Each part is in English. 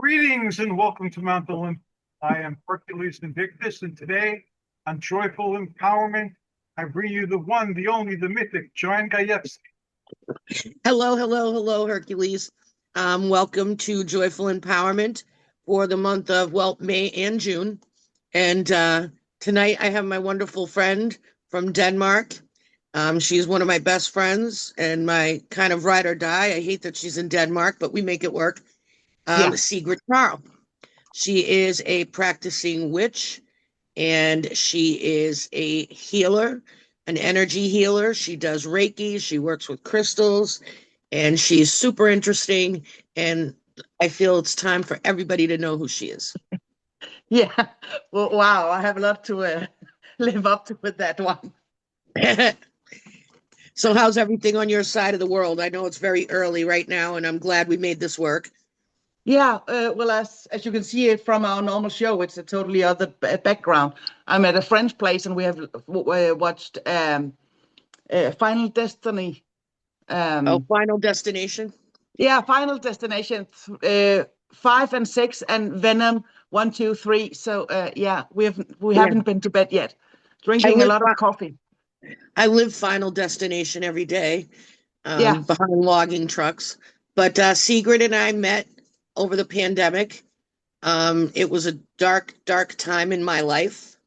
Greetings and welcome to Mount Olympus. I am Hercules Invictus, and today on Joyful Empowerment, I bring you the one, the only, the mythic, Joanne Gajewski. Hello, Hercules. Welcome to Joyful Empowerment for the month of, May and June. And tonight I have my wonderful friend from Denmark. She's one of my best friends and my kind of ride or die. I hate that she's in Denmark, but we make it work. Yeah. Sigrid Karll. She is a practicing witch and she is a healer, an energy healer. She does Reiki, she works with crystals, and she's super interesting. And I feel it's time for everybody to know who she is. Yeah. Well, wow. I have a lot to live up to with that one. So how's everything on your side of the world? I know it's very early right now, and I'm glad we made this work. Yeah. Well, as you can see it from our normal show, it's a totally other background. I'm at a friend's place, and we have watched Final Destiny. Final Destination. Yeah, Final Destination 5 and 6, and Venom 1, 2, 3. So yeah, we haven't been to bed yet. Drinking a lot of coffee. I live Final Destination every day, Yeah. behind logging trucks. But Sigrid and I met over the pandemic. It was a dark time in my life.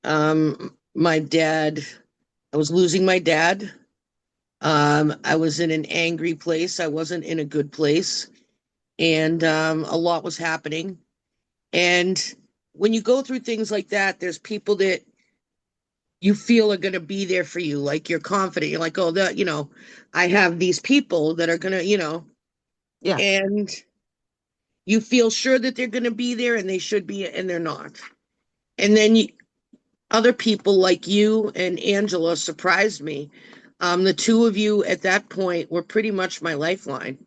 My dad, I was losing my dad. I was in an angry place. I wasn't in a good place. And a lot was happening. And when you go through things like that, there's people that you feel are going to be there for you. Like you're confident. You're like, oh, I have these people that are going to, Yeah. and you feel sure that they're going to be there and they should be, and they're not. And then other people like you and Angela surprised me. The two of you at that point were pretty much my lifeline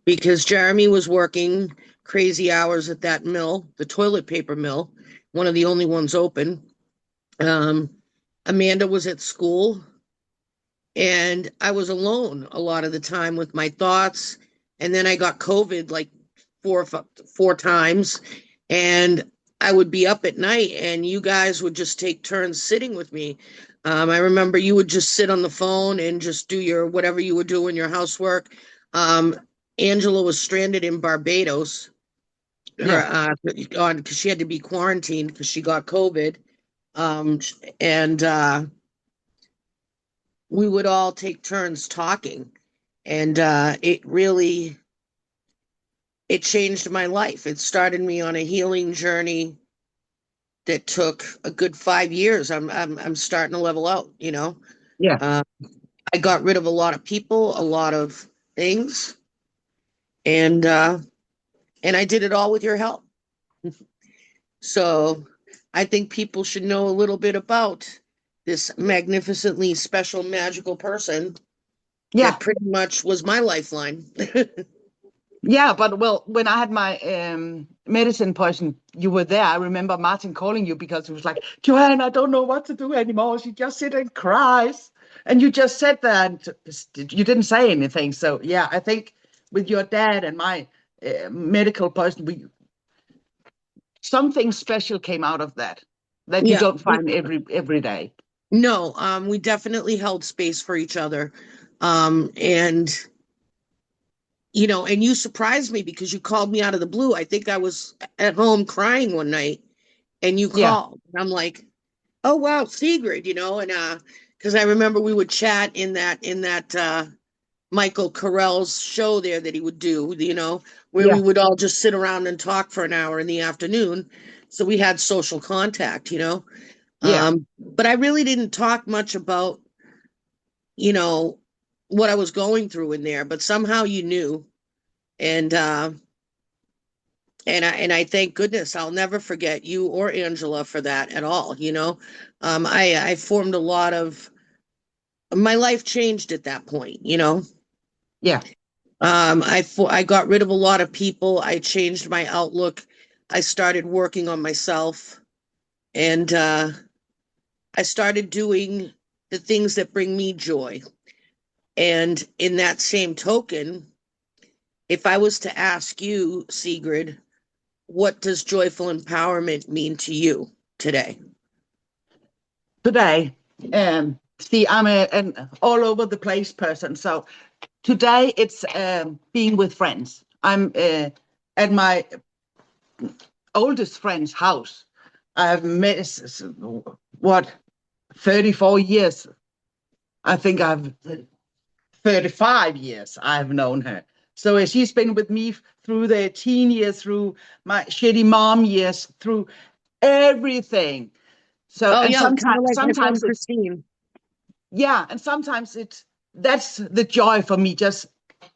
because Jeremy was working crazy hours at that mill, the toilet paper mill, one of the only ones open. Amanda was at school, and I was alone a lot of the time with my thoughts. And then I got COVID like four times, and I would be up at night, and you guys would just take turns sitting with me. I remember you would just sit on the phone and just do your whatever you were doing, your housework. Angela was stranded in Barbados, because she had to be quarantined because she got COVID. And we would all take turns talking, and it changed my life. It started me on a healing journey that took a good 5 years. I'm starting to level out, Yeah. I got rid of a lot of people, a lot of things, and I did it all with your help. So I think people should know a little bit about this magnificently special, magical person Yeah. that pretty much was my lifeline. Yeah, but well, when I had my medicine poison, you were there. I remember Martin calling you because he was like, Joanne, I don't know what to do anymore. She just sits and cries. And you just said that you didn't say anything. So yeah, I think with your dad and my medical poison, something special came out of that you Yeah. don't find every day. No, we definitely held space for each other. And and you surprised me because you called me out of the blue. I think I was at home crying one night and you Yeah. called. And I'm like, oh wow, Sigrid, and because I remember we would chat in that Michael Carell's show there that he would do, where Yeah. we would all just sit around and talk for an hour in the afternoon. So we had social contact, Yeah. But I really didn't talk much about, what I was going through in there, but somehow you knew. And I thank goodness I'll never forget you or Angela for that at all. I formed a lot of my life changed at that point. Yeah. I got rid of a lot of people. I changed my outlook. I started working on myself, and I started doing the things that bring me joy. And in that same token, if I was to ask you, Sigrid, what does joyful empowerment mean to you today? Today, see, I'm an all over the place person. So today it's being with friends. I'm at my oldest friend's house. I've met, what, 34 years. I think I've 35 years I've known her. So she's been with me through the teen years, through my shitty mom years, through everything. So, Oh and yeah, kind of like my friend sometimes it's, Christine. yeah, and sometimes that's the joy for me. Just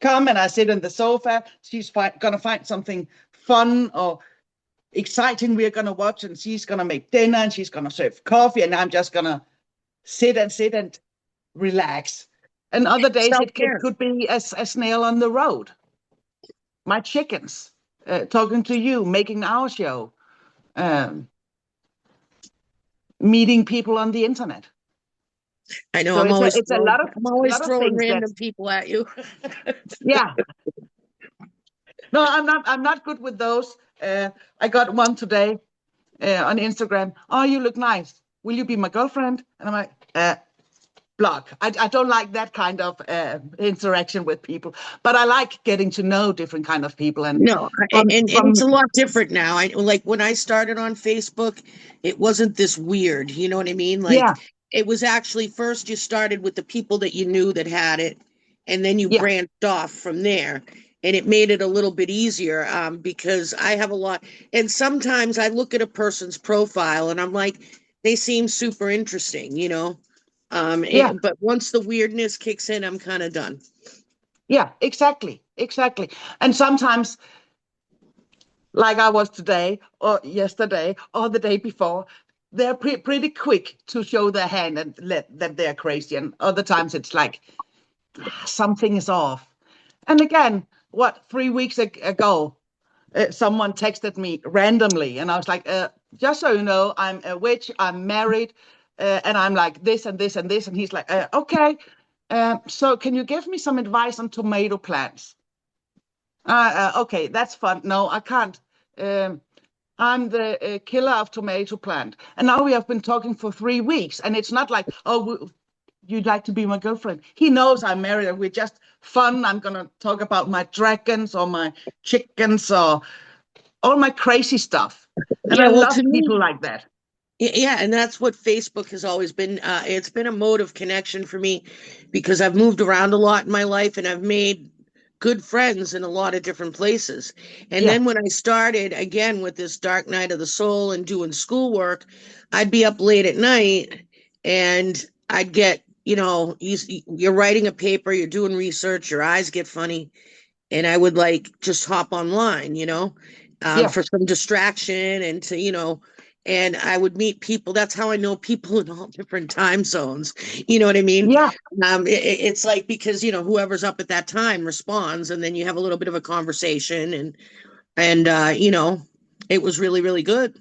come and I sit on the sofa. She's gonna find something fun or exciting we're gonna watch, and she's gonna make dinner and she's gonna serve coffee, and I'm just gonna sit and relax. And other days it Self-care. could be a snail on the road. My chickens, talking to you, making our show, um, meeting people on the internet. I know So I'm always it's a throwing, lot of I'm always throwing things that, random people at you. yeah. No, I'm not good with those. I got one today on Instagram. Oh, you look nice. Will you be my girlfriend? And I'm like, block. I don't like that kind of interaction with people, but I like getting to know different kind of people. And No, and it's a lot different now. I like when I started on Facebook, it wasn't this weird. You know what I mean? yeah, Like it was actually first you started with the people that you knew that had it, and then you yeah, branched off from there. And it made it a little bit easier because I have a lot. And sometimes I look at a person's profile and I'm like, they seem super interesting, you know? yeah, But once the weirdness kicks in, I'm kind of done. yeah, exactly, exactly. And sometimes, like I was today or yesterday or the day before, they're pretty quick to show their hand and let that they're crazy. And other times it's like something is off. And again, what, 3 weeks ago, someone texted me randomly, and I was like, just so you know, I'm a witch, I'm married, and I'm like this and this and this. And he's like, okay, so can you give me some advice on tomato plants? Okay, that's fun. No, I can't. Um, I'm the killer of tomato plant. And now we have been talking for 3 weeks, and it's not like, oh, you'd like to be my girlfriend. He knows I'm married and we're just fun. I'm going to talk about my dragons or my chickens or all my crazy stuff. And I Yeah, well, love to people me, like that. yeah, and that's what Facebook has always been. It's been a mode of connection for me because I've moved around a lot in my life and I've made good friends in a lot of different places. And Yeah, then when I started again with this dark night of the soul and doing schoolwork, I'd be up late at night and I'd get, you're writing a paper, you're doing research, your eyes get funny, and I would like just hop online, yeah, for some distraction and to, and I would meet people. That's how I know people in all different time zones. You know what I mean? yeah, It's like because whoever's up at that time responds, and then you have a little bit of a conversation, and it was really really good.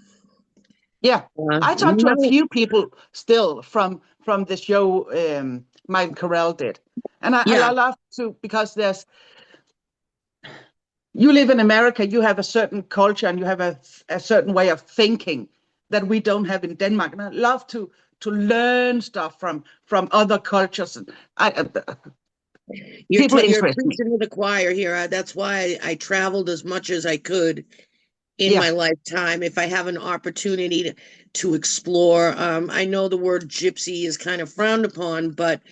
yeah. I talked to a No, few people still from the show Michael Carell did. And I yeah, love to, because you live in America, you have a certain culture and you have a certain way of thinking that we don't have in Denmark. And I love to learn stuff from other cultures. And you're people you're interest me. preaching to the choir here. That's why I traveled as much as I could in Yeah, my lifetime if I have an opportunity to explore. I know the word gypsy is kind of frowned upon, but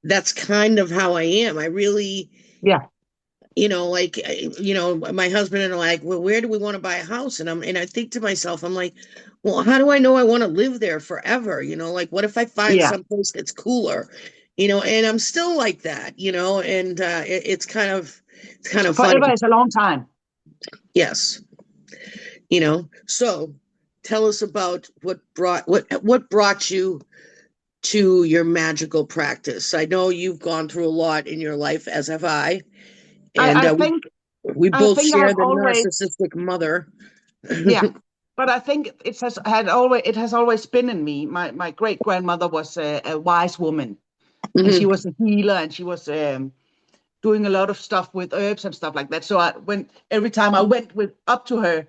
that's kind of how I am. I really, yeah, like, my husband and I are like, well, where do we want to buy a house? And I think to myself, I'm like, well, how do I know I want to live there forever? Like, what if I find yeah. someplace that's cooler? And I'm still like that, and it's kind of Forever funny. is a long time. Yes. So tell us about what brought you to your magical practice. I know you've gone through a lot in your life, as have I, and I we think we I both think I share have the always, narcissistic mother. yeah. But I think it has always been in me. My great grandmother was a wise woman, and she Mhm. was a healer, and she was doing a lot of stuff with herbs and stuff like that. So every time I went up to her,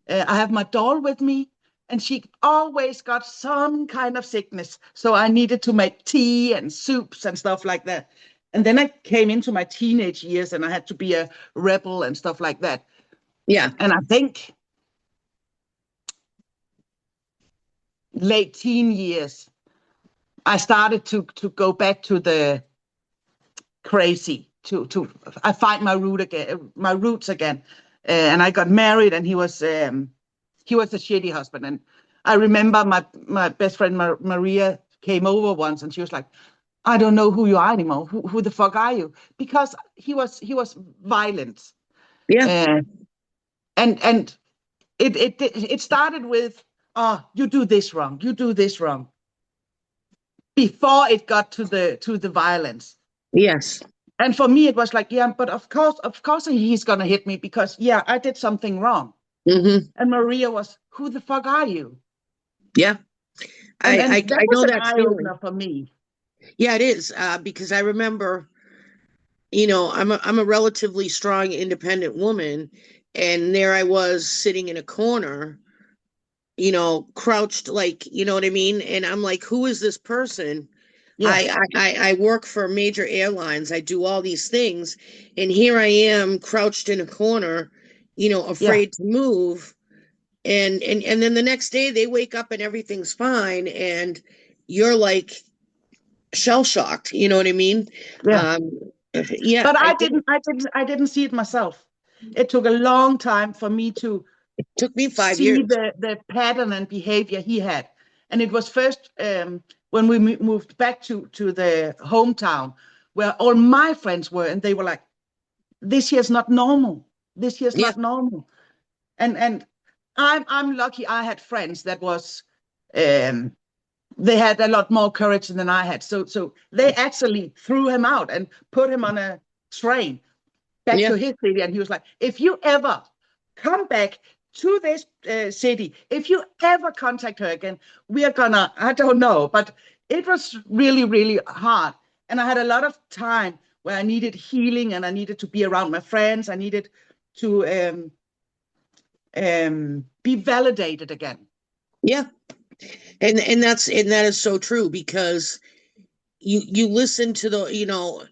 I have my doll with me, and she always got some kind of sickness. So I needed to make tea and soups and stuff like that. And then I came into my teenage years and I had to be a rebel and stuff like that. Yeah. And I think late teen years, I started to go back to the crazy. I find my roots again. And I got married, and he was a shitty husband. And I remember my best friend Maria came over once, and she was like, "I don't know who you are anymore. Who the fuck are you?" Because he was violent. Yeah. Uh, and it started with, "Oh, you do this wrong. You do this wrong." Before it got to the violence. Yes. And for me, it was like, yeah, but of course he's gonna hit me because, yeah, I did something wrong. Mm-hmm. And Maria was, "Who the fuck are you?" Yeah. And I that was know an that eye feeling. opener for me. Yeah, it is. Because I remember, I'm a relatively strong, independent woman, and there I was sitting in a corner, crouched, like, you know what I mean? And I'm like, who is this person? Yeah, I work for major airlines. I do all these things, and here I am crouched in a corner, yeah, afraid to move. And then the next day they wake up and everything's fine, and you're like shell shocked. You know what I mean? yeah. Um, yeah, But I think I didn't see it myself. It took a long time for me to it took me 5 years. see the pattern and behavior he had. And it was first when we moved back to the hometown where all my friends were, and they were like, "This here's not normal. This here's Yeah, not normal." And I'm lucky I had friends that was um, they had a lot more courage than I had. So they actually threw him out and put him on a train back yeah, to his city. And he was like, "If you ever come back to this city, if you ever contact her again, we are gonna," I don't know, but it was really, really hard. And I had a lot of time where I needed healing and I needed to be around my friends. I needed to be validated again. yeah. And that is so true, because you listen to the,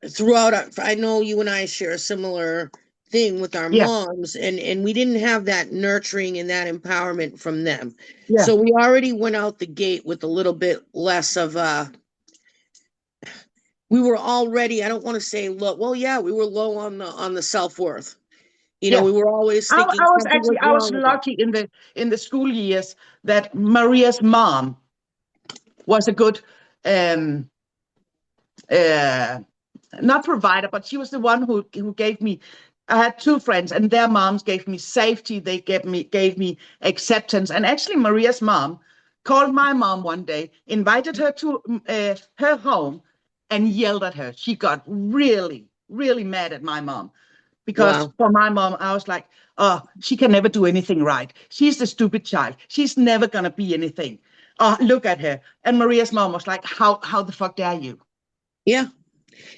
throughout I know you and I share a similar thing with our Yeah, moms, and we didn't have that nurturing and that empowerment from them. yeah, So we already went out the gate with a little bit less of we were already, I don't want to say low. Well, yeah, we were low on the self-worth. yeah. We were always I, thinking I was something actually was I was wrong with us. lucky in the school years that Maria's mom was a good um, uh, not provider, but she was the one who gave me. I had two friends, and their moms gave me safety. They gave me acceptance. And actually, Maria's mom called my mom one day, invited her to her home, and yelled at her. She got really, really mad at my mom because Wow. for my mom, I was like, "Oh, she can never do anything right. She's the stupid child. She's never gonna be anything. Oh, look at her." And Maria's mom was like, "How the fuck dare you?" Yeah.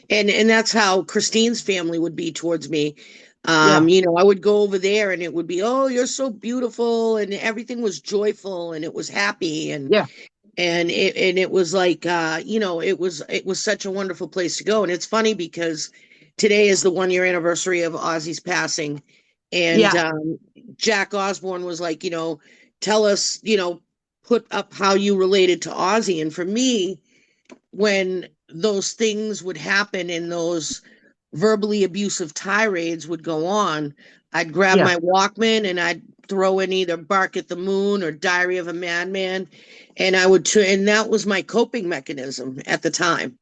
And that's how Christine's family would be towards me. Yeah, I would go over there and it would be, "Oh, you're so beautiful," and everything was joyful and it was happy, yeah, and it was like, it was such a wonderful place to go. And it's funny because today is the 1 year anniversary of Ozzy's passing, and yeah, Jack Osborne was like, tell us, put up how you related to Ozzy. And for me, when those things would happen and those verbally abusive tirades would go on, I'd grab yeah, my Walkman and I'd throw in either Bark at the Moon or Diary of a Madman. And and that was my coping mechanism at the time,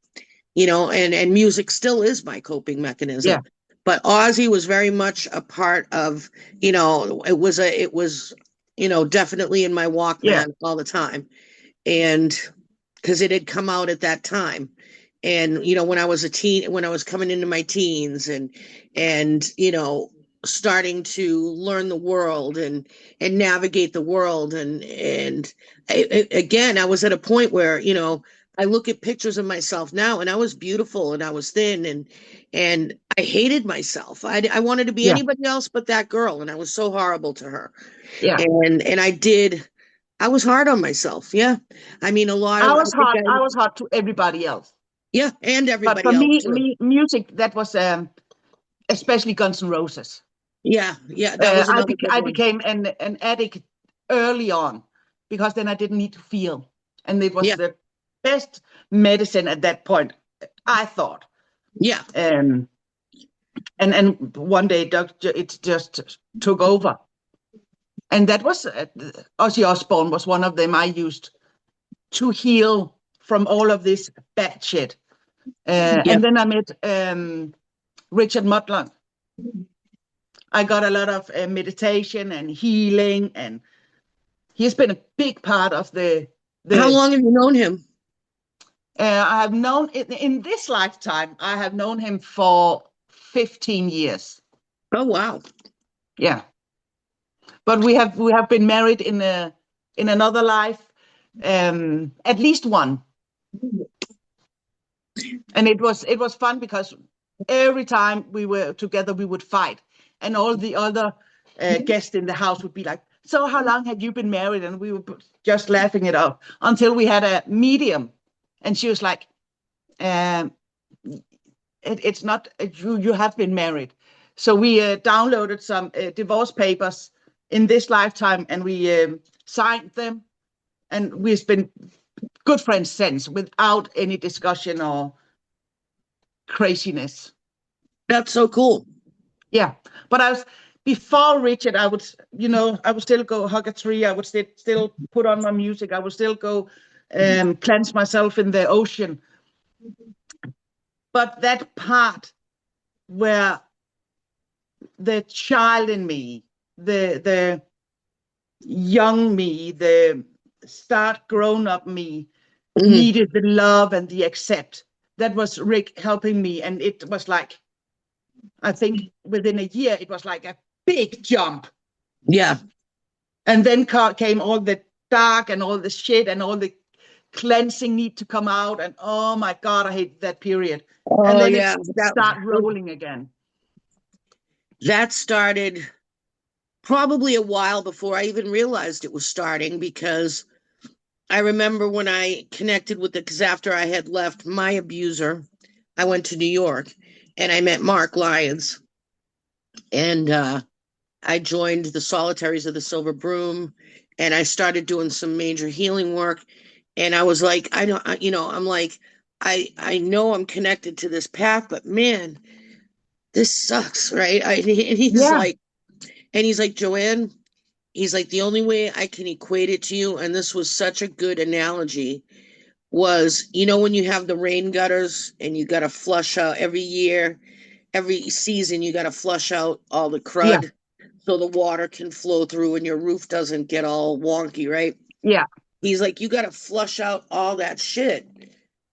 and music still is my coping yeah, mechanism. But Ozzy was very much a part of, it was definitely in my yeah, Walkman all the time. And because it had come out at that time. And when I was when I was coming into my teens, and starting to learn the world and navigate the world, and again, I was at a point where I look at pictures of myself now, and I was beautiful and I was thin, and I hated myself. I wanted to be Yeah, anybody else but that girl, and I was so horrible to her. yeah. And I was hard on myself. Yeah. I mean, I think I was hot to everybody else. yeah, and But for everybody else too. music, that was especially Guns N' Roses. Yeah. Yeah. That was another big I one. became an addict early on because then I didn't need to feel. And it was Yeah. the best medicine at that point, I thought. Yeah. And one day it just took over. And that was Ozzy Osbourne was one of them I used to heal from all of this bad shit. Yeah. And then I met Richard Mudlong. I got a lot of meditation and healing, and he's been a big part of the. How long have you known him? I have known in this lifetime. I have known him for 15 years. Oh, wow. Yeah, but we have been married in another life, at least one, and it was fun because every time we were together we would fight, and all the other guests in the house would be like, "So how long have you been married?" And we were just laughing it up until we had a medium, and she was like, "It's not you have been married." So we downloaded some divorce papers in this lifetime, and we signed them, and we've been good friends since, without any discussion or craziness. That's so cool. Yeah, but before Richard, I would still go hug a tree. I would still put on my music. I would still go cleanse myself in the ocean. But that part where the child in me, the young me, the start grown up me, needed the love and the accept. That was Rick helping me, and it was like, I think within a year, it was like a big jump. Yeah. And then came all the dark and all the shit and all the cleansing need to come out. And oh my God, I hate that period. Oh, and then yeah. it start rolling again. That started probably a while before I even realized it was starting, because I remember when I connected with it, because after I had left my abuser, I went to New York and I met Mark Lyons, and I joined the Solitaries of the Silver Broom, and I started doing some major healing work. And I was like, I'm like, I know I'm connected to this path, but man, this sucks, right? And he's like, Joanne, he's like, the only way I can equate it to you, and this was such a good analogy, was, when you have the rain gutters and you got to flush out every year, every season, you got to flush out all the crud so the water can flow through and your roof doesn't get all wonky, right? Yeah. He's like, you got to flush out all that shit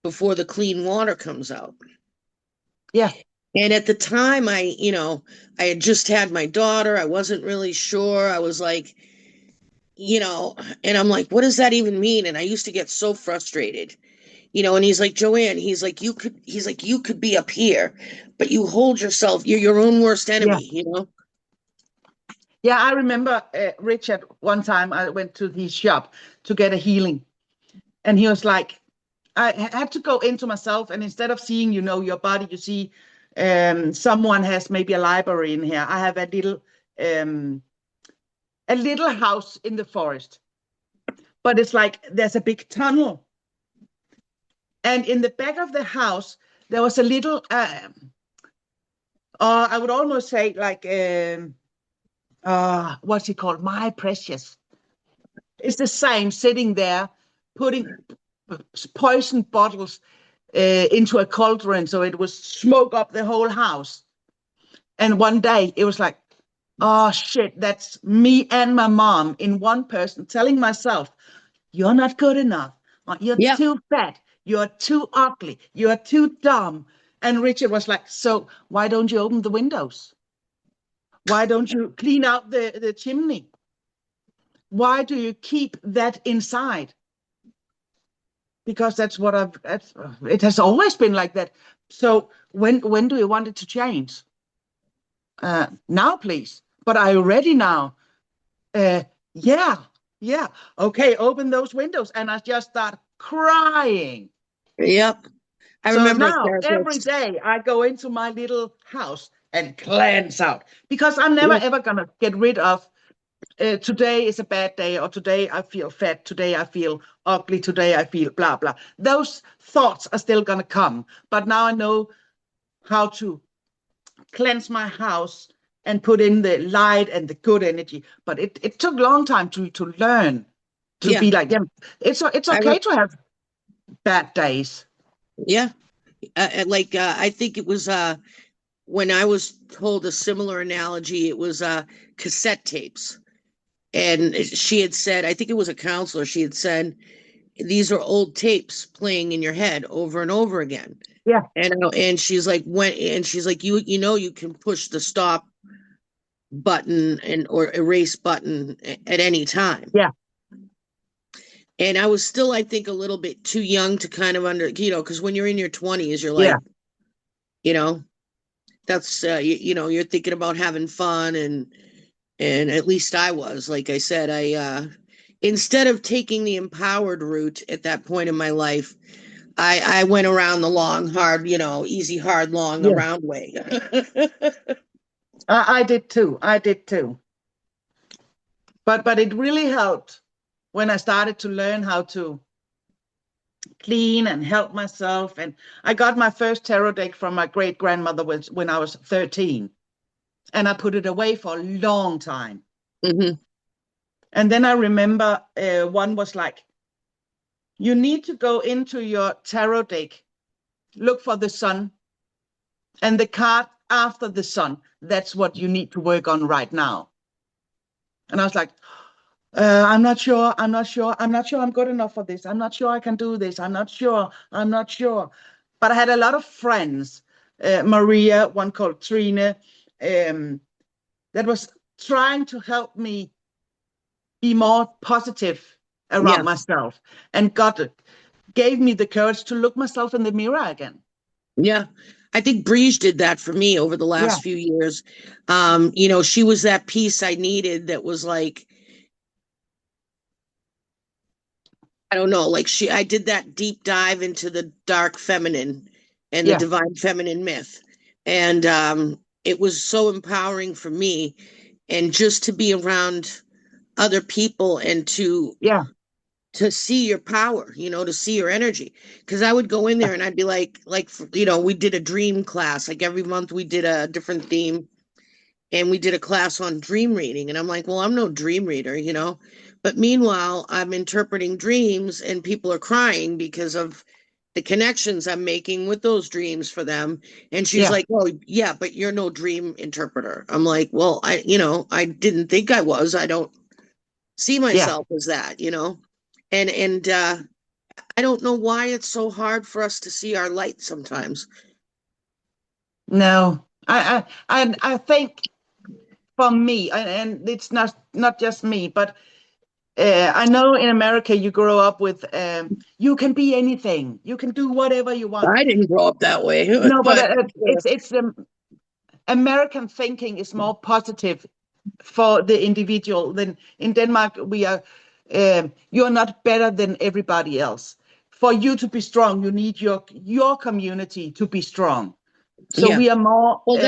before the clean water comes out. Yeah. And at the time, I had just had my daughter. I wasn't really sure. I was like, and I'm like, what does that even mean? And I used to get so frustrated, and he's like, Joanne, he's like, you could be up here, but you hold yourself, you're your own worst enemy, Yeah, I remember Richard, one time I went to his shop to get a healing. And he was like, I had to go into myself. And instead of seeing, your body, you see someone has maybe a library in here. I have a little house in the forest. But it's like there's a big tunnel. And in the back of the house, there was a little, I would almost say like, what's it called? My precious. It's the same, sitting there, putting poison bottles into a cauldron so it would smoke up the whole house. And one day it was like, oh shit, that's me and my mom in one person telling myself, you're not good enough. You're too fat. You're too ugly. You're too dumb. And Richard was like, so why don't you open the windows? Why don't you clean out the chimney? Why do you keep that inside? because that's what it has always been like that. So when do you want it to change? Now, please. But are you ready now? Yeah, yeah. Okay, open those windows. And I just start crying. Yep. I So remember a now every therapist. day I go into my little house and cleanse out, because I'm never Yeah. ever gonna get rid of today is a bad day, or today I feel fat, today I feel ugly, today I feel blah blah. Those thoughts are still gonna come, but now I know how to cleanse my house and put in the light and the good energy. But it took a long time to learn to Yeah. be like them. It's I okay to have bad days. yeah. I think it was when I was told a similar analogy, it was cassette tapes. And she had said, I think it was a counselor, she had said, these are old tapes playing in your head over and over again. Yeah, And she's like, you know, you can push the stop button and or erase button at any time. yeah, And I was still, I think, a little bit too young to kind of because when you're in your 20s, you're yeah, like, you know, that's you're thinking about having fun, and at least I was. Like I said, I instead of taking the empowered route at that point in my life, I went around the long, hard, easy, hard, long yeah. around way. I did too. I did too. But it really helped when I started to learn how to clean and help myself. And I got my first tarot deck from my great grandmother when I was 13, and I put it away for a long time. Hmm. And then I remember one was like, you need to go into your tarot deck, look for the sun, and the card after the sun. That's what you need to work on right now. And I was like, I'm not sure. I'm not sure. I'm not sure I'm good enough for this. I'm not sure I can do this. I'm not sure. I'm not sure. But I had a lot of friends, Maria, one called Trina, that was trying to help me be more positive Yeah. around myself, and gave me the courage to look myself in the mirror again. Yeah. I think Breege did that for me over the Yeah, last few years. She was that piece I needed that was like, I don't know, like I did that deep dive into the dark feminine and the yeah, divine feminine myth. And it was so empowering for me. And just to be around other people and yeah, to see your power, to see your energy. Because I would go in there and I'd be like, we did a dream class. Like every month we did a different theme, and we did a class on dream reading. And I'm like, well, I'm no dream reader. But meanwhile, I'm interpreting dreams and people are crying because of the connections I'm making with those dreams for them. And she's yeah, like, oh, yeah, but you're no dream interpreter. I'm like, well, I didn't think I was. I don't see yeah. myself as that. And I don't know why it's so hard for us to see our light sometimes. No, I think for me, and it's not just me, but I know in America you grow up with you can be anything, you can do whatever you want. I didn't grow up that way, No, but but it's American thinking is more positive for the individual. Than in Denmark, we are you're not better than everybody else. For you to be strong, you need your community to be strong. So yeah. we are more Well,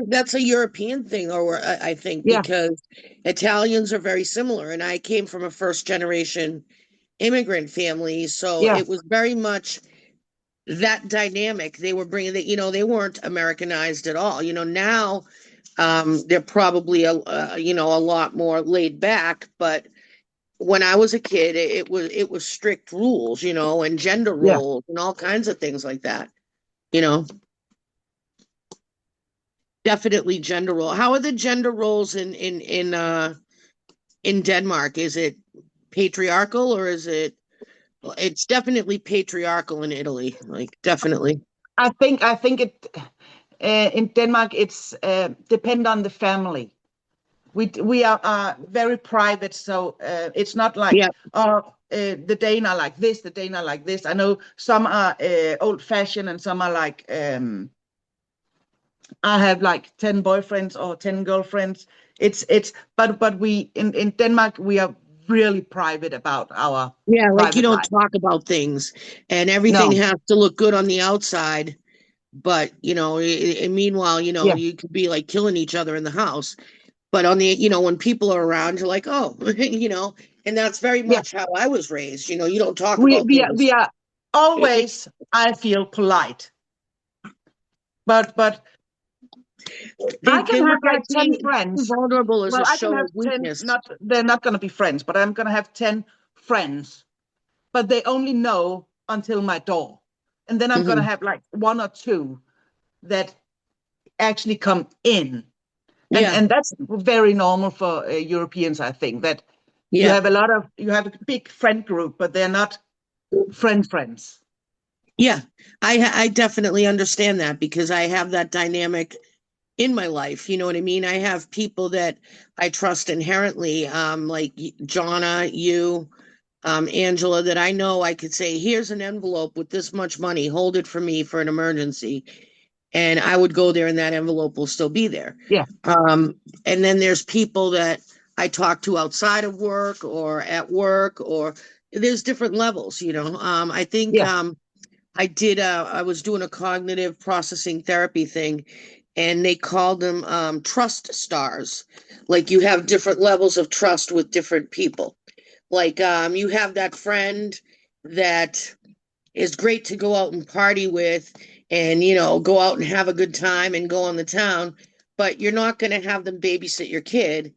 that's a European thing, or I think, yeah, because Italians are very similar, and I came from a first generation immigrant family, so yeah, it was very much that dynamic. They were bringing that, they weren't Americanized at all. Now they're probably a lot more laid back, but when I was a kid, it was strict rules, and gender yeah. roles and all kinds of things like that. You know, definitely gender role. How are the gender roles in Denmark? Is it patriarchal, or is it? It's definitely patriarchal in Italy, like definitely. I think it in Denmark it's depend on the family. we are very private, so it's not like Yeah. the Dane are like this, the Dane are like this. I know some are old-fashioned and some are like I have like 10 boyfriends or 10 girlfriends. But we in Denmark we are really private about our Yeah, like you private don't life. talk about things, and everything No, has to look good on the outside. But, and meanwhile, yeah, you could be like killing each other in the house. But when people are around, you're like, oh, and that's very yeah. much how I was raised. You don't talk We about we are, things. we are always, I feel, polite. But I They can have look like at 10 being friends. vulnerable as Well, a I can show have of 10, weakness. not they're not going to be friends, but I'm going to have 10 friends, but they only know until my door. And then I'm going to Hmm. have like one or two that actually come in. Yeah, And that's very normal for Europeans, I think, that yeah, you have a big friend group, but they're not friends. yeah. I definitely understand that because I have that dynamic in my life. You know what I mean? I have people that I trust inherently, like Jonna, you, Angela, that I know I could say, here's an envelope with this much money, hold it for me for an emergency. And I would go there and that envelope will still be there. Yeah, And then there's people that I talk to outside of work or at work, or there's different levels. I think yeah, I was doing a cognitive processing therapy thing, and they called them trust stars. Like you have different levels of trust with different people. Like you have that friend that is great to go out and party with and go out and have a good time and go on the town, but you're not going to have them babysit your kid,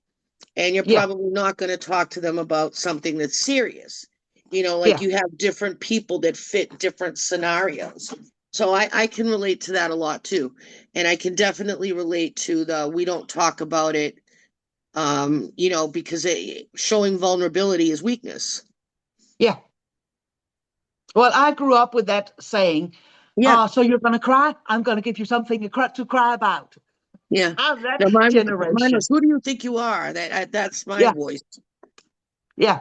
and you're yeah, probably not going to talk to them about something that's serious. Like yeah, you have different people that fit different scenarios. So I can relate to that a lot too. And I can definitely relate to the we don't talk about it, because showing vulnerability is weakness. yeah. Well, I grew up with that saying, Yeah, oh, so you're going to cry? I'm going to give you something to cry about. yeah. I'm that Now mine generation. was, who do you think you are? That's my Yeah, voice. yeah.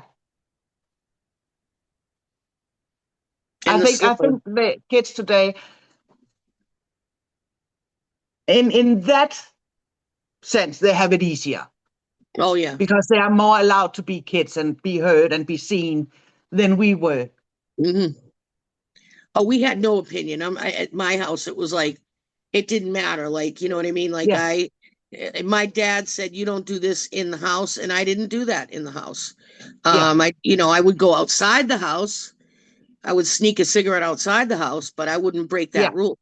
And the I slipper. think the kids today, in that sense, they have it easier Oh yeah. because they are more allowed to be kids and be heard and be seen than we were. Hmm. Oh, we had no opinion. At my house, it was like it didn't matter. Like, you know what I mean? Like Yeah, my dad said, you don't do this in the house, and I didn't do that in the house. yeah, I would go outside the house. I would sneak a cigarette outside the house, but I wouldn't break yeah, that rule.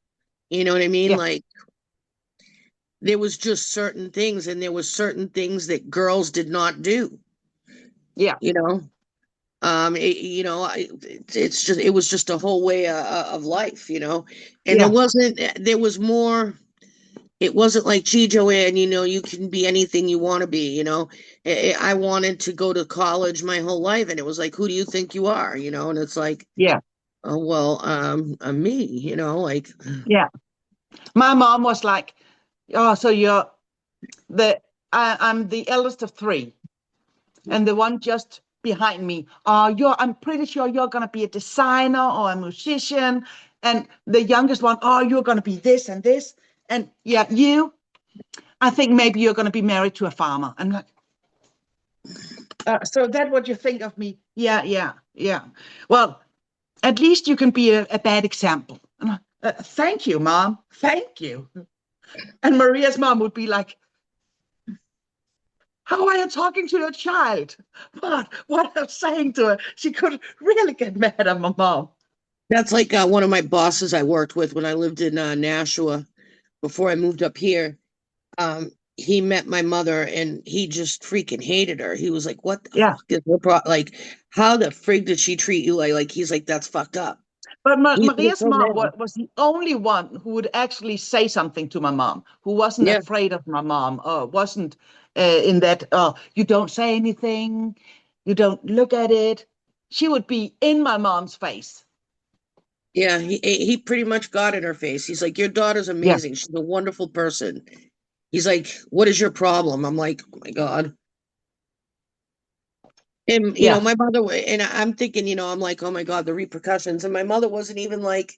You know what I mean? yeah, Like there was just certain things, and there was certain things that girls did not do. yeah, You know, it was just a whole way of life. And yeah, there was more. It wasn't like, gee, Joanne, you can be anything you want to be. I wanted to go to college my whole life, and it was like, who do you think you are? And it's like, yeah, oh, well, I'm me, like, yeah. My mom was like, oh, so you're I'm the eldest of three, and the one just behind me. I'm pretty sure you're gonna be a designer or a musician, and the youngest one, oh, you're gonna be this and this, and yeah, I think maybe you're gonna be married to a farmer. And like, so that what you think of me? Yeah, yeah, yeah. Well, at least you can be a bad example. And thank you, mom. Thank you. And Maria's mom would be like, how are you talking to your child? What I'm saying to her, she could really get mad at my mom. that's like one of my bosses I worked with when I lived in Nashua before I moved up here. He met my mother, and he just freaking hated her. He was like, what the Yeah. fuck is her like, how the frig did she treat you? Like he's like, that's fucked up. But He was Maria's so mom mad. was the only one who would actually say something to my mom, who wasn't Yeah, afraid of my mom, or wasn't in that, you don't say anything, you don't look at it. She would be in my mom's face. yeah. He pretty much got in her face. He's like, your daughter's Yeah, amazing. She's a wonderful person. He's like, what is your problem? I'm like, oh my God. And, Yeah, my mother, and I'm thinking, I'm like, oh my God, the repercussions. And my mother wasn't even like,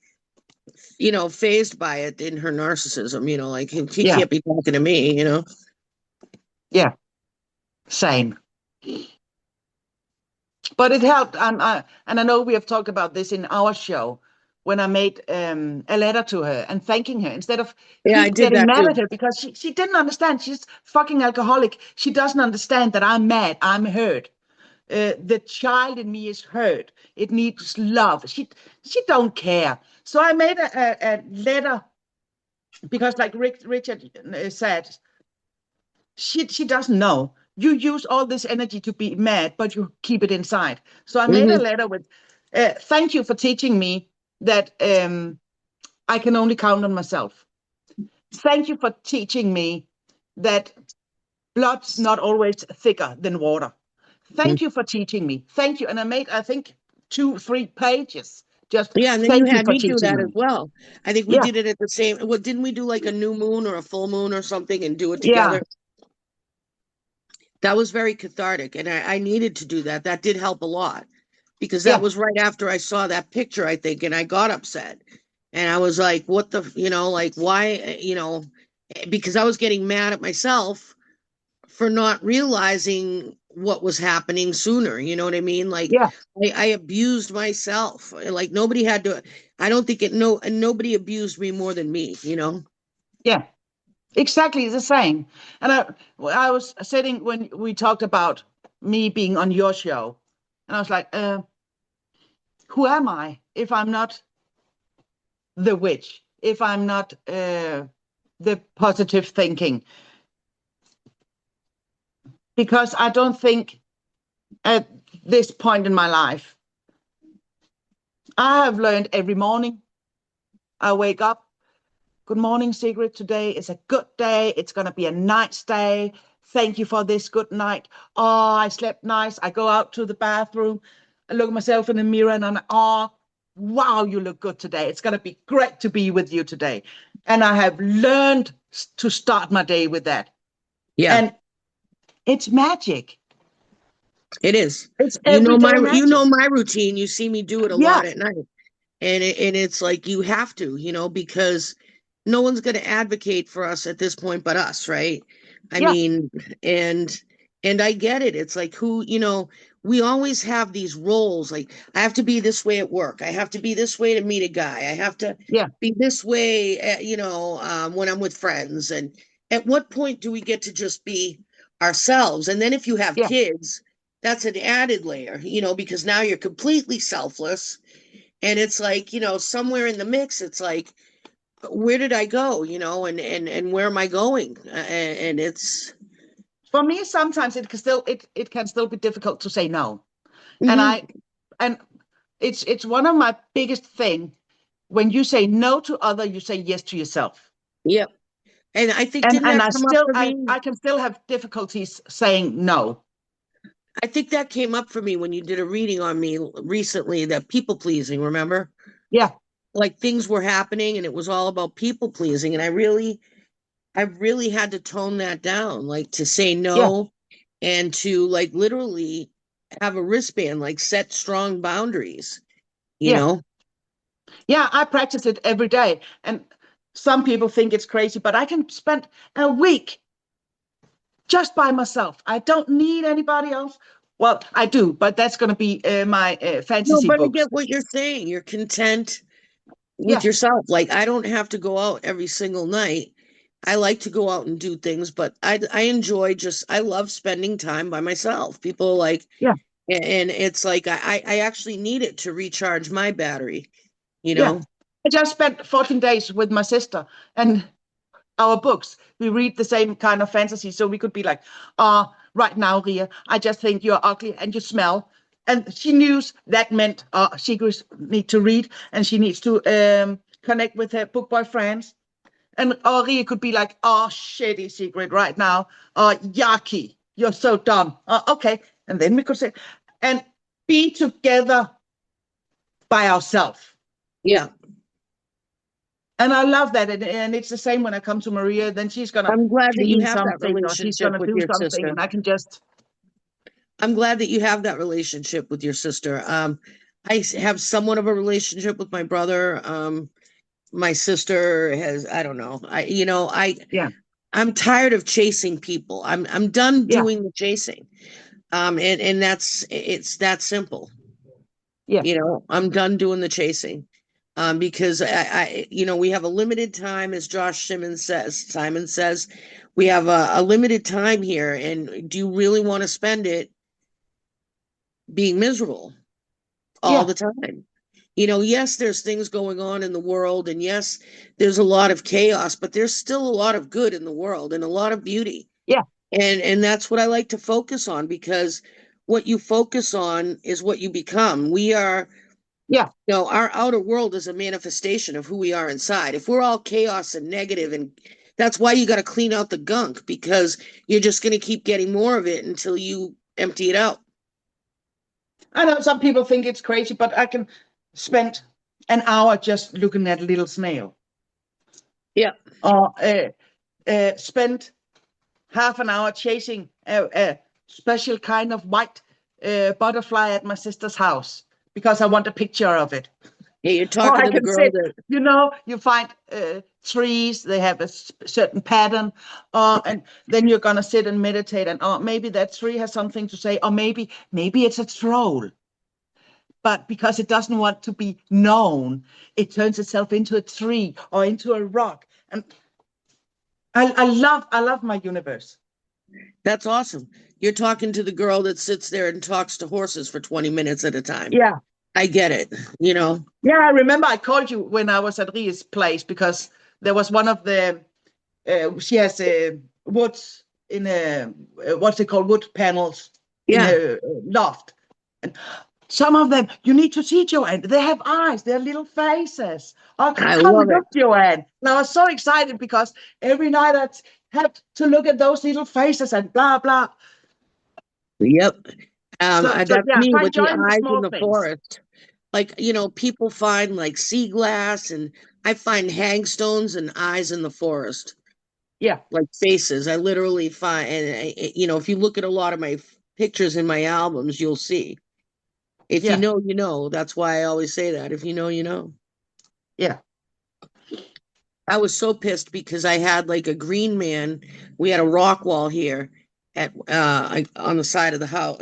phased by it in her narcissism, like he yeah, can't be talking to me. yeah, same. But it helped, and I know we have talked about this in our show when I made a letter to her and thanking her instead of Yeah, I keep did getting that mad too. at her because she didn't understand. She's fucking alcoholic. She doesn't understand that I'm mad. I'm hurt. The child in me is hurt. It needs love. She don't care. So I made a letter because, like Richard said, she doesn't know. You use all this energy to be mad, but you keep it inside. So I made a Hmm. letter with, thank you for teaching me that I can only count on myself. Thank you for teaching me that blood's not always thicker than water. Thank you for teaching me. Thank you. And I made, I think, 2, 3 pages. Just Yeah, and then you thank you had for me do teaching that as me. well. I think we Yeah, did it at the same. Well, didn't we do like a new moon or a full moon or something and do it yeah, together? That was very cathartic, and I needed to do that. That did help a lot because that yeah, was right after I saw that picture, I think, and I got upset. And I was like, what the, like, why, because I was getting mad at myself for not realizing what was happening sooner. You know what I mean? Like, yeah, I abused myself. Like, nobody had to, I don't think and nobody abused me more than me. yeah. Exactly the same. And I was sitting when we talked about me being on your show, and I was like, who am I if I'm not the witch? If I'm not the positive thinking? Because I don't think at this point in my life, I have learned every morning I wake up. Good morning, Sigrid. Today is a good day. It's going to be a nice day. Thank you for this good night. Oh, I slept nice. I go out to the bathroom. I look at myself in the mirror and I'm, oh, wow, you look good today. It's going to be great to be with you today. And I have learned to start my day with that. Yeah, And it's magic. it is. It's You know my everyday you know magic. my routine. You see me do it a Yeah, lot at night. And it's like you have to, because no one's going to advocate for us at this point but us, right? I yeah, mean, and and I get it. It's like we always have these roles. Like I have to be this way at work. I have to be this way to meet a guy. I have to yeah, be this way, when I'm with friends. And at what point do we get to just be ourselves? And then if you have yeah. kids, that's an added layer, because now you're completely selfless and it's like, somewhere in the mix, it's like, where did I go, and where am I going? And it's, For me, sometimes it can still be difficult to say no. And mhm, and it's one of my biggest thing. When you say no to other, you say yes to yourself. yeah. And I think, And didn't and that I come up still for I, me? I can still have difficulties saying no. I think that came up for me when you did a reading on me recently, that people pleasing, remember? Yeah, Like things were happening and it was all about people pleasing. And I really had to tone that down, like to say yeah, no and to like literally have a wristband, like set strong boundaries, you yeah, know? yeah. I practice it every day. And some people think it's crazy, but I can spend a week just by myself. I don't need anybody else. Well, I do, but that's going to be my No, fantasy but I books. get what you're saying. You're content with Yeah, yourself. Like I don't have to go out every single night. I like to go out and do things, but I enjoy I love spending time by myself. People like, yeah, and it's like I actually need it to recharge my battery, you yeah. know? I just spent 14 days with my sister, and our books. We read the same kind of fantasy. So we could be like, right now, Ria, I just think you're ugly and you smell. And she knew that meant she needs to read and she needs to connect with her book boy friends. And Ria could be like, oh, shitty Sigrid right now. Yucky. You're so dumb. Okay. And then we could say, and be together by ourselves. Yeah. And I love that. And it's the same when I come to Maria, then she's going to I'm glad that you clean have that something or she's going relationship to with do your something sister. and I can just, I'm glad that you have that relationship with your sister. Have somewhat of a relationship with my brother. My sister has, I don't know. yeah, I'm tired of chasing people. I'm done yeah, doing the chasing. And it's that simple. yeah, I'm done doing the chasing. Because we have a limited time, as Simon says, we have a limited time here. And do you really want to spend it being miserable all yeah, the time? Yes, there's things going on in the world, and yes, there's a lot of chaos, but there's still a lot of good in the world and a lot of beauty. yeah, And that's what I like to focus on, because what you focus on is what you become. We are, yeah. our outer world is a manifestation of who we are inside. If we're all chaos and negative, and that's why you got to clean out the gunk, because you're just going to keep getting more of it until you empty it out. I know some people think it's crazy, but I can spend an hour just looking at a little snail Yeah. or spend half an hour chasing a special kind of white butterfly at my sister's house because I want a picture of it. Yeah, you're Or talking I to the can girl sit, that, you find trees, they have a certain pattern, and then you're going to sit and meditate, and maybe that tree has something to say, or maybe it's a troll. But because it doesn't want to be known, it turns itself into a tree or into a rock. And I love my universe. that's awesome. You're talking to the girl that sits there and talks to horses for 20 minutes at a time. Yeah. I get it, Yeah, I remember I called you when I was at Ria's place because there was one of the, she has woods in what's it called, wood panels in Yeah, a loft. And some of them, you need to see, Joanne, they have eyes, they're little faces. Oh, I come love it. look, Joanne. And I was so excited because every night I had to look at those little faces and blah, blah. Yep. So That's yeah, me find with the joy in the eyes in small the things. forest. Like, people find like sea glass, and I find hagstones and eyes in the forest, Yeah, like faces. I literally find, and if you look at a lot of my pictures in my albums, you'll see. If you yeah, know, you know. That's why I always say that. If you know, you know. yeah, I was so pissed because I had like a green man. We had a rock wall here at on the side of the house,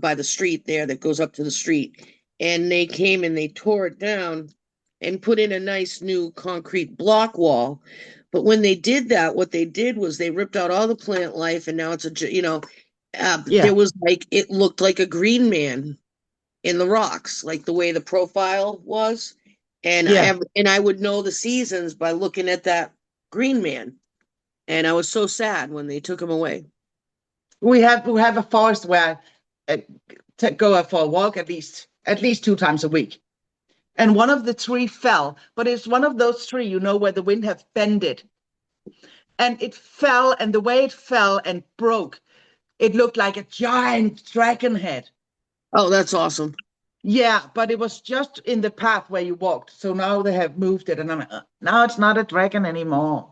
by the street there that goes up to the street. And they came and they tore it down and put in a nice new concrete block wall. But when they did that, what they did was they ripped out all the plant life, and now yeah, there was like, it looked like a green man in the rocks, like the way the profile was. yeah. And I would know the seasons by looking at that green man. And I was so sad when they took him away. We have a forest where I go for a walk at least 2 times a week. And one of the tree fell, but it's one of those trees, where the wind have bent it. And it fell, and the way it fell and broke, it looked like a giant dragon head. Oh, that's awesome. Yeah, but it was just in the path where you walked. So now they have moved it, and I'm like, now it's not a dragon anymore.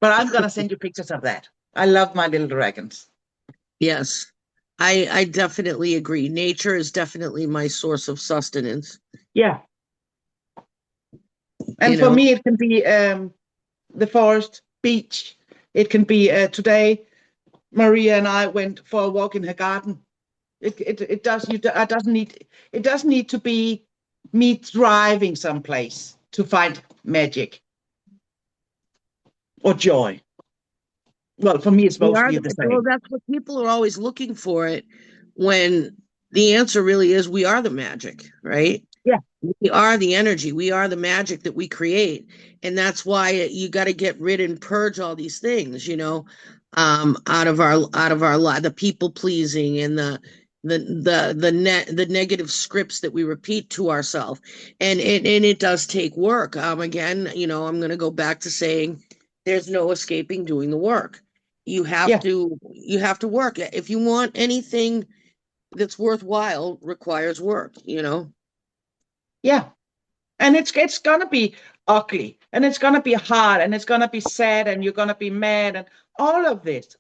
But I'm gonna send you pictures of that. I love my little dragons. Yes. I definitely agree. Nature is definitely my source of sustenance. Yeah. You And for know, me, it can be the forest, beach. It can be today. Maria and I went for a walk in her garden. It doesn't need to be me driving someplace to find magic or joy. Well, for me, it's we are mostly the well, same. that's what people are always looking for it, when the answer really is we are the magic, right? Yeah, We are the energy. We are the magic that we create. And that's why you got to get rid and purge all these things, out of our life, the people pleasing and the negative scripts that we repeat to ourselves. And it does take work. Again, I'm going to go back to saying there's no escaping doing the work. yeah, You have to work. If you want anything that's worthwhile, requires work. yeah. And it's gonna be ugly, and it's gonna be hard, and it's gonna be sad, and you're gonna be mad, and all of this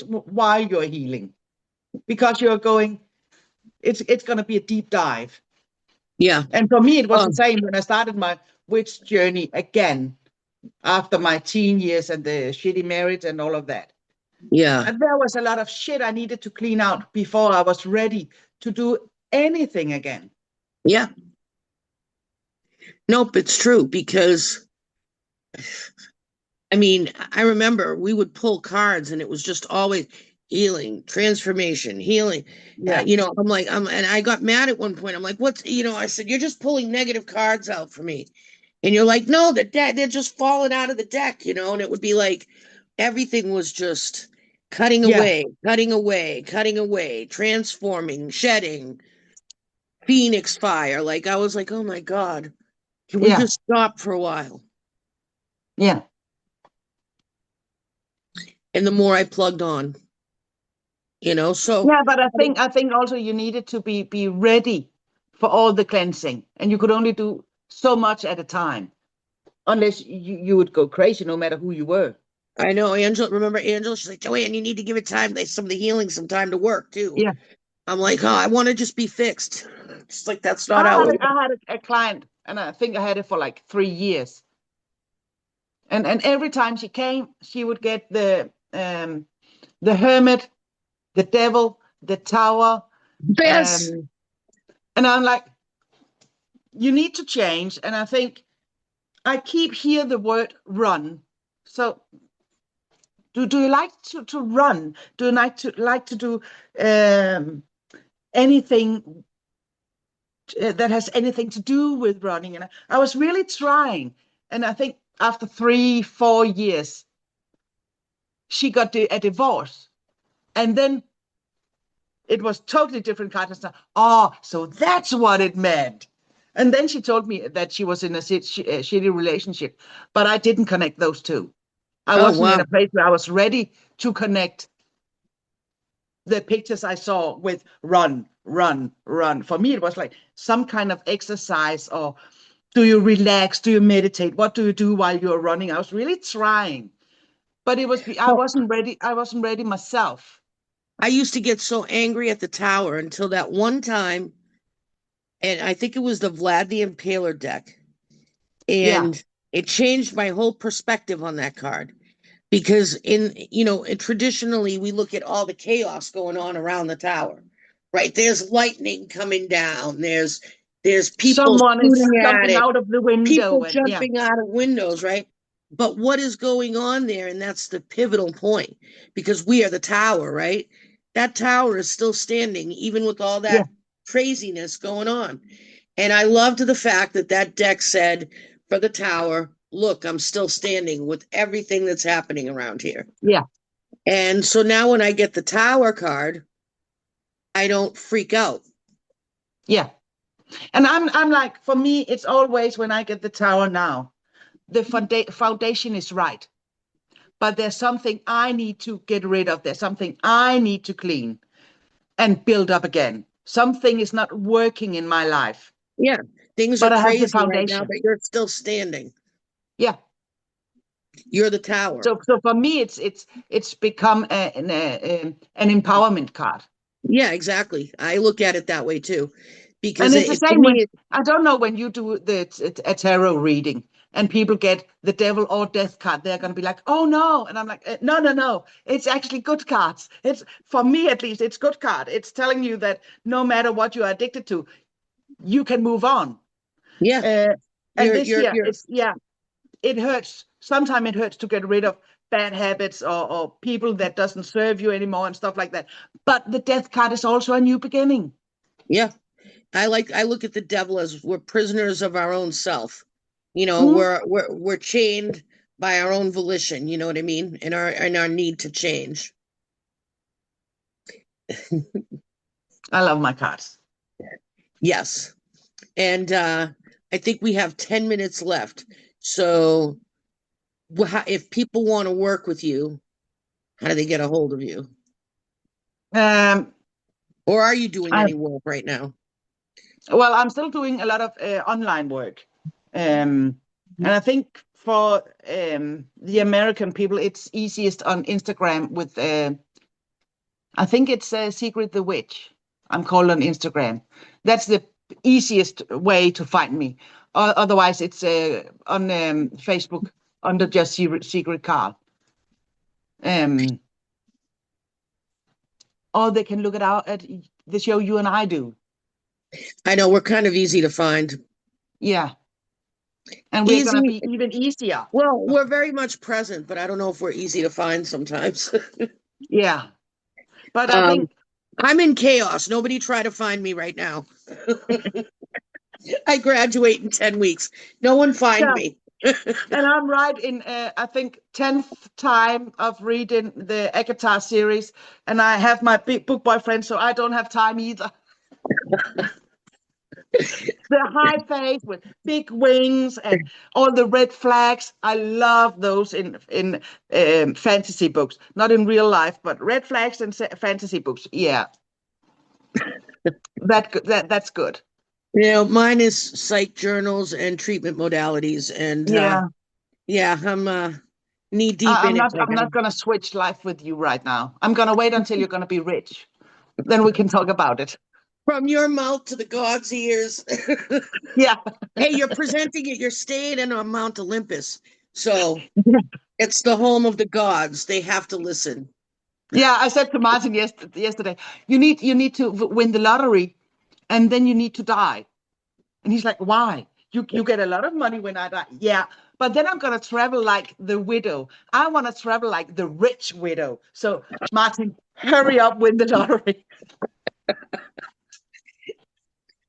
while you're healing, because you're going. It's gonna be a deep dive. Yeah. And for me, it was Oh, the same when I started my witch journey again after my teen years and the shitty marriage and all of that. yeah. And there was a lot of shit I needed to clean out before I was ready to do anything again. Yeah. Nope, it's true because I mean, I remember we would pull cards and it was just always healing, transformation, healing. Yeah. And I got mad at one point. I'm like, I said, you're just pulling negative cards out for me. And you're like, no, they're just falling out of the deck, and it would be like everything was just cutting Yeah. away, cutting away, cutting away, transforming, shedding, Phoenix fire. Like I was like, oh my God, can we Yeah. just stop for a while? Yeah. And the more I plugged on, so Yeah, but I think also you needed to be ready for all the cleansing, and you could only do so much at a time, unless you would go crazy no matter who you were. I know remember Angela? She's like, Joanne, you need to give it time. Some of the healing, some time to work too. Yeah. I'm like, oh, I want to just be fixed. It's like, that's not I how had it a, I had a client, and I think I had it for like 3 years. And every time she came, she would get the hermit, the devil, the tower. Yes. And I'm like, you need to change. And I think I keep hear the word run. So do you like to run? Do you like to do anything that has anything to do with running? And I was really trying. And I think after 3-4 years, she got a divorce. And then it was totally different kind of stuff. Oh, so that's what it meant. And then she told me that she was in a shitty relationship, but I didn't connect those two. I Oh, wasn't in wow. a place where I was ready to connect the pictures I saw with run, run, run. For me, it was like some kind of exercise, or do you relax? Do you meditate? What do you do while you're running? I was really trying, but I Well, wasn't ready. I wasn't ready myself. I used to get so angry at the tower until that one time, and I think it was the Vlad the Impaler deck. Yeah, And it changed my whole perspective on that card. Because traditionally we look at all the chaos going on around the tower, right? There's lightning coming down. There's people someone is shooting at jumping it, out of the window, people and yeah, jumping out of windows, right? But what is going on there? And that's the pivotal point, because we are the tower, right? That tower is still standing, even with all yeah, that craziness going on. And I loved the fact that that deck said for the tower, look, I'm still standing with everything that's happening around here. yeah, And so now when I get the tower card, I don't freak out. yeah. And I'm like, for me, it's always when I get the tower now, the foundation is right, but there's something I need to get rid of. There's something I need to clean and build up again. Something is not working in my life, Yeah, things are but I have the crazy right now, foundation. but you're still standing. Yeah. You're the tower. So for me, it's become an empowerment card. Yeah, exactly. I look at it that way too, because And it's the to same me, I don't know, when you do a tarot reading and people get the devil or death card, they're going to be like, oh no. And I'm like, no, no, no. It's actually good cards. It's, for me at least, it's good card. It's telling you that no matter what you are addicted to, you can move on. yeah, And you're this you're year, you're it hurts. Sometimes it hurts to get rid of bad habits, or people that doesn't serve you anymore and stuff like that. But the death card is also a new beginning. yeah. I look at the devil as we're prisoners of our own self. Mm, We're chained by our own volition, you know what I mean? And our need to change. I love my cards. Yes. And I think we have 10 minutes left. So if people want to work with you, how do they get a hold of you? Um, Or are you doing I, any work right now? Well, I'm still doing a lot of online work. And I think for the American people, it's easiest on Instagram with, I think it's Secret the Witch. I'm called on Instagram. That's the easiest way to find me. Otherwise, it's on Facebook under just Sigrid Karll. Or they can look it out at the show you and I do. I know we're kind of easy to find. Yeah. And we're going to Easy. be even easier. Well, we're very much present, but I don't know if we're easy to find sometimes. Yeah. But I think I'm in chaos. Nobody try to find me right now. I graduate in 10 weeks. No one find me. And I'm right in, I think, 10th time of reading the Agatha series. And I have my big book boyfriend, so I don't have time either. The high face with big wings and all the red flags. I love those in fantasy books. Not in real life, but red flags in fantasy books. Yeah. That's good. Mine is psych journals and treatment modalities, and I'm knee deep in it. I'm not going to switch life with you right now. I'm going to wait until you're going to be rich. Then we can talk about it. From your mouth to the God's ears. Yeah. Hey, you're presenting it. You're staying in on Mount Olympus, so it's the home of the gods. They have to listen. Yeah, I said to Martin yesterday, you need to win the lottery, and then you need to die. And he's like, why? You get a lot of money when I die. Yeah, but then I'm gonna travel like the widow. I want to travel like the rich widow. So Martin, hurry up, win the lottery.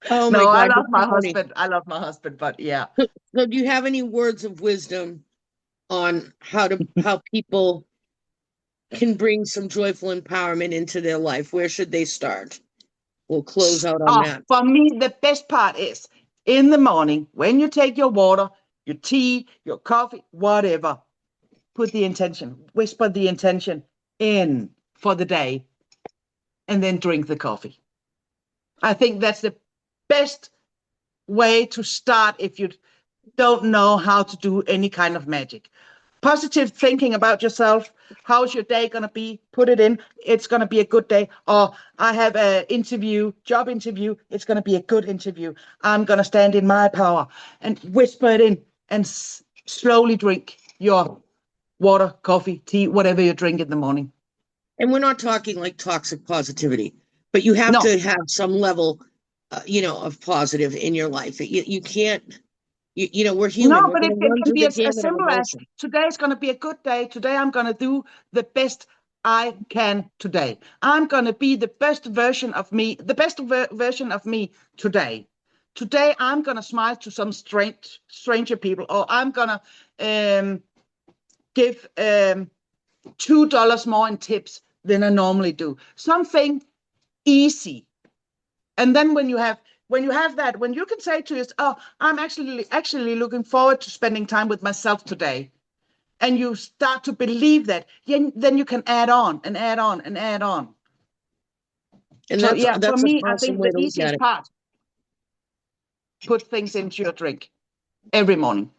Oh no, my God, I love my husband. I love my husband, but yeah. So do you have any words of wisdom on how people can bring some joyful empowerment into their life? Where should they start? We'll close out on that. For me, the best part is in the morning when you take your water, your tea, your coffee, whatever, put the intention, whisper the intention in for the day, and then drink the coffee. I think that's the best way to start if you don't know how to do any kind of magic. Positive thinking about yourself. How's your day going to be? Put it in. It's going to be a good day. Or I have an job interview. It's going to be a good interview. I'm going to stand in my power and whisper it in and slowly drink your water, coffee, tea, whatever you drink in the morning. And we're not talking like toxic positivity, but you have to have some level, of positive in your life. You can't, we're human. No, but it can be as simple as today's going to be a good day. Today I'm going to do the best I can today. I'm going to be the best version of me, version of me today. Today I'm going to smile to some stranger people, or I'm going to give $2 more in tips than I normally do. Something easy. And then when you have that, when you can say to yourself, oh, I'm actually looking forward to spending time with myself today, and you start to believe that, then you can add on and add on and add on. And so, that's for me, I think the easiest part, put things into your drink every morning.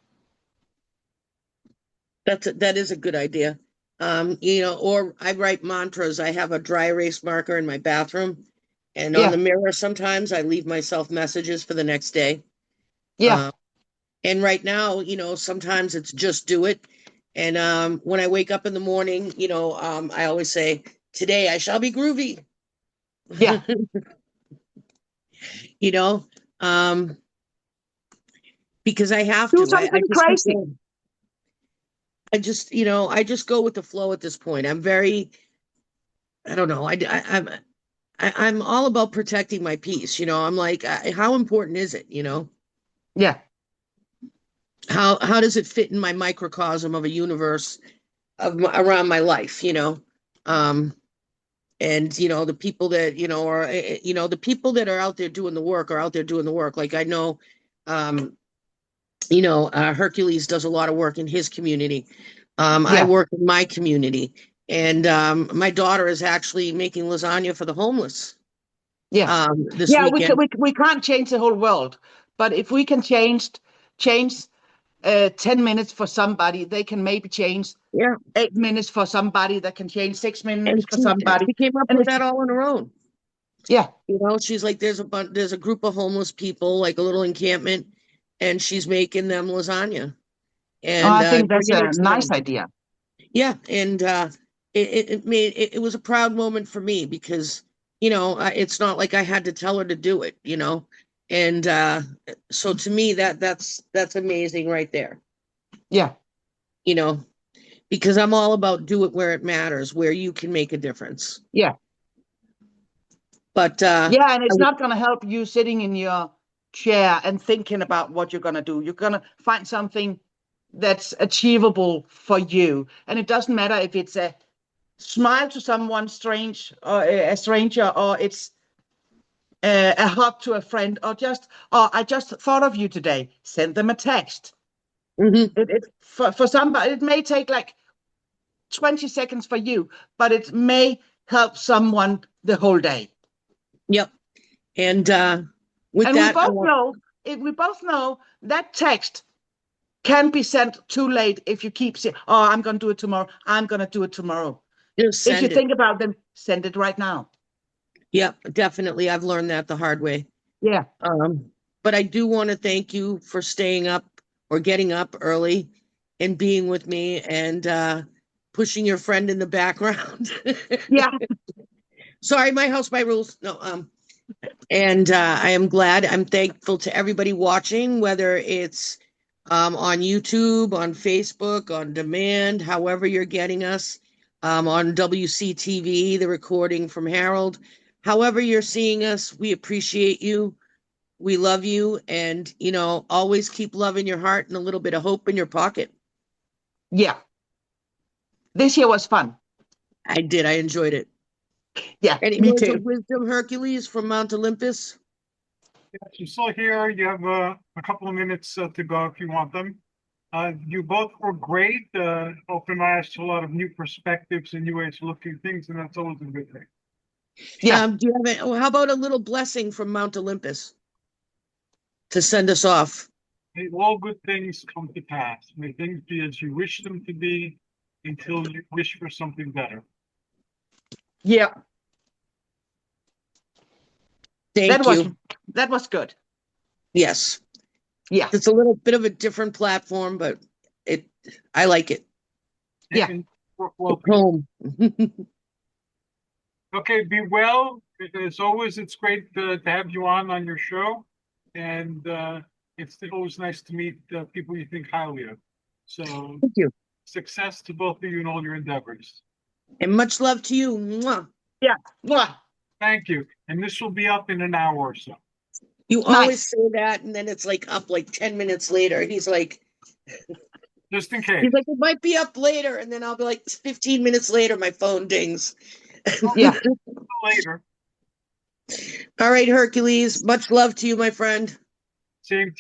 That is a good idea. Or I write mantras. I have a dry erase marker in my bathroom. And on the mirror, sometimes I leave myself messages for the next day. Yeah. And right now, sometimes it's just do it. And when I wake up in the morning, I always say, today I shall be groovy. Yeah. Because I have do to. something crazy. I just go with the flow at this point. I'm very, I don't know. I'm all about protecting my peace. I'm like, how important is it? Yeah. How does it fit in my microcosm of a universe around my life? And the people that are the people that are out there doing the work are out there doing the work. Like I know, Hercules does a lot of work in his community. I work in my community. And my daughter is actually making lasagna for the homeless. Yeah. this Yeah, weekend. we can't change the whole world, but if we can change 10 minutes for somebody, they can maybe change Yeah. 8 minutes for somebody, that can change 6 minutes And for somebody. she came up And with if, that all on her own. yeah, You know, she's like, there's a group of homeless people, like a little encampment, and she's making them lasagna and I think that's bringing a it to nice them. idea. Yeah, and it was a proud moment for me because you know it's not like I had to tell her to do it, you know, and so to me that's amazing right there, Yeah. you know, because I'm all about do it where it matters, where you can make a difference. Yeah. But Yeah, and it's not going to help you sitting in your chair and thinking about what you're going to do. You're going to find something that's achievable for you. And it doesn't matter if it's a smile to someone strange or a stranger, or it's a hug to a friend, or just, oh, I just thought of you today. Send them a text. mhm, For somebody, it may take like 20 seconds for you, but it may help someone the whole day. yep, and with And we that, I both want know, if we both know that text can be sent too late if you keep saying, oh, I'm going to do it tomorrow. I'm going to do it tomorrow. to just If you send it. think about them, send it right now. Yep, definitely. I've learned that the hard way. Yeah. But I do want to thank you for staying up or getting up early and being with me and pushing your friend in the background. Yeah. Sorry, my house, my rules. No, and I am glad. I'm thankful to everybody watching, whether it's on YouTube, on Facebook, on demand, however you're getting us, on WCTV, the recording from Harold. However you're seeing us, we appreciate you. We love you. And, you know, always keep love in your heart and a little bit of hope in your pocket. Yeah. This year was fun. I did. I enjoyed it. Yeah, Any me words of too. wisdom, Hercules from Mount Olympus? Yes, you're still here. You have a couple of minutes to go if you want them. You both were great. Opened my eyes to a lot of new perspectives and new ways to look at things, and that's always a good thing. Yeah. Do you have how about a little blessing from Mount Olympus to send us off? May all good things come to pass. May things be as you wish them to be until you wish for something better. Yeah. Thank you. That was good. Yes. Yeah. It's a little bit of a different platform, but I like it. Yeah. And well, Home. okay, be well. As always, it's great to have you on your show. And it's always nice to meet people you think highly of. So Thank you. success to both of you in all your endeavors. And much love to you. Mwah. Yeah. Mwah. Thank you. And this will be up in an hour or so. You Nice. always say that, and then it's like up like 10 minutes later. He's like, Just in case. it might be up later, and then I'll be like 15 minutes later, my phone dings. Yeah. Later. All right, Hercules. Much love to you, my friend. Same to